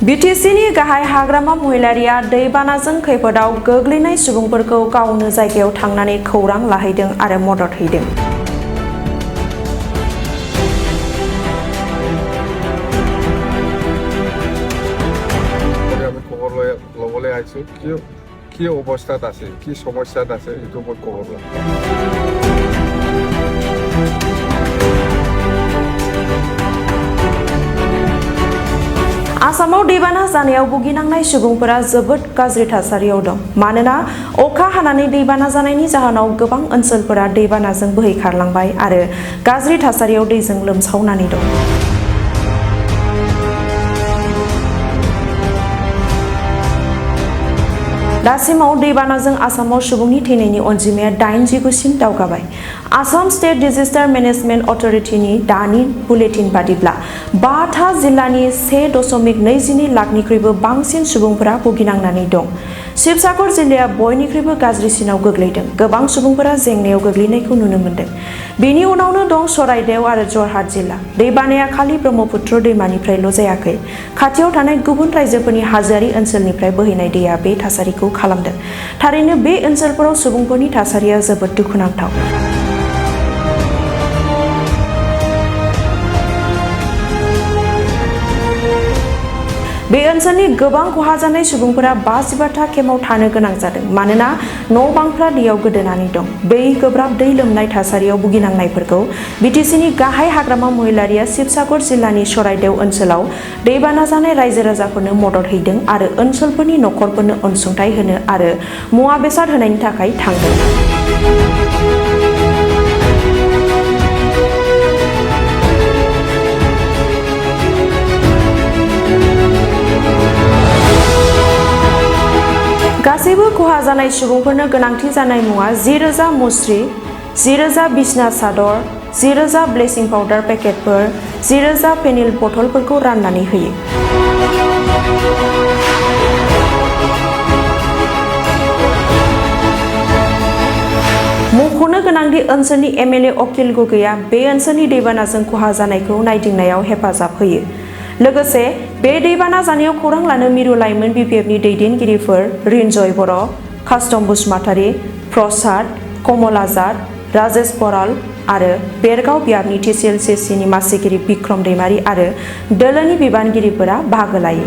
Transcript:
बिटिसिनि गाहाय हाग्रामा महिलारिया दैबानाजों खैफोदाव गोग्लैनाय सुबुंफोरखौ गावनो जायगायाव थांनानै खौरां लाहैदों आरो मदद हैदों। আমি খবৰ ল'বলৈ আহিছোঁ কি অৱস্থাত আছে কি সমস্যাত আছে এইটো মই খবৰ ল'ম। आसामाव दैबाना जानायाव भुगिनांनाय सुबुंफोरा जोबोद गाज्रि थासारियाव दं। मानोना अखा हानानै दैबाना जानायनि जाहोनाव गोबां ओनसोलफोरा दैबानाजों बोहैखारलांबाय आरो गाज्रि थासारियाव दैजों लोमसावनानै दं। दासिमाव दैबानाजों आसामाव सुबुंनि थैनायनि अनजिमाया 89सिम दावगाबाय। आसाम स्टेट डिजास्टार मेनेजमेन्ट अथरिटिनि दानि बुलेटिन बादिब्ला 5था जिल्लानि 1.22 लाखनिख्रुइबो बांसिन सुबुंफोरा भुगिनांनानै दं। शिबसागर जिल्लाया बयनिख्रुइबो गाज्रिसिनाव गोग्लैदों। गोबां सुबुंफोरा जेंनायाव गोग्लैनायखौ नुनो मोन्दों। बेनि उनावनो दं चराइदेव आरो जरहाट जिल्ला। दैबानाया खालि ब्रह्मपुत्र दैमानिफ्रायल' जायाखै। खाथियाव थानाय गुबुन रायजोफोरनि हाजोआरि ओनसोलनिफ्राय बोहैनाय दैया बे थासारिखौ खालामदों। थारैनो बे ओनसोलफोराव सुबुंफोरनि थासारिया जोबोद दुखुनांथाव। बे ओनसोलनि गोबां खहा जानाय सुबुंफोरा 52था केम्पआव थानो गोनां जादों। मानोना न' बांफ्रा दैयाव गोदोनानै दं। बै गोब्राब दै लोमनाय थासारियाव भुगिनांनायफोरखौ बिटिसिनि गाहाय हाग्रामा महिलारिया शिबसागर जिल्लानि चराइदेव ओनसोलाव दैबाना जानाय रायजो राजाफोरनो मदद हैदों आरो ओनसोलफोरनि नखरफोरनो अनसुंथाइ होनो आरो मुवा बेसाद होनायनि थाखाय थांदों। गासैबो खहा जानाय सुबुंफोरनो गोनांथि जानाय मुवा 10,000 मुस्रि, 10,000 बिसना सादर, 10,000 ब्लिचिं पाउडार पेकेटफोर, 10,000 फेनिल बथलफोरखौ राननानै होयो। मुंख'नो गोनांदि ओनसोलनि एमएलए अकिल गगैया बे ओनसोलनि दैबानाजों खहा जानायखौ नायदिंनायाव हेफाजाब होयो। लोगोसे बे दैबाना जानायाव खौरां लानो मिरु लाइमोन बिपिएफनि दैदेनगिरिफोर रिन्जय बर', कास्टम बसुमतारी, प्रसाद, कमल आजाद, राजेश बराल आरो बेरगाव बियाबनि TCLCCनि मासिगिरि बिक्रम दैमारी आरो दोलोनि बिबानगिरिफोरा बाहागो लायो।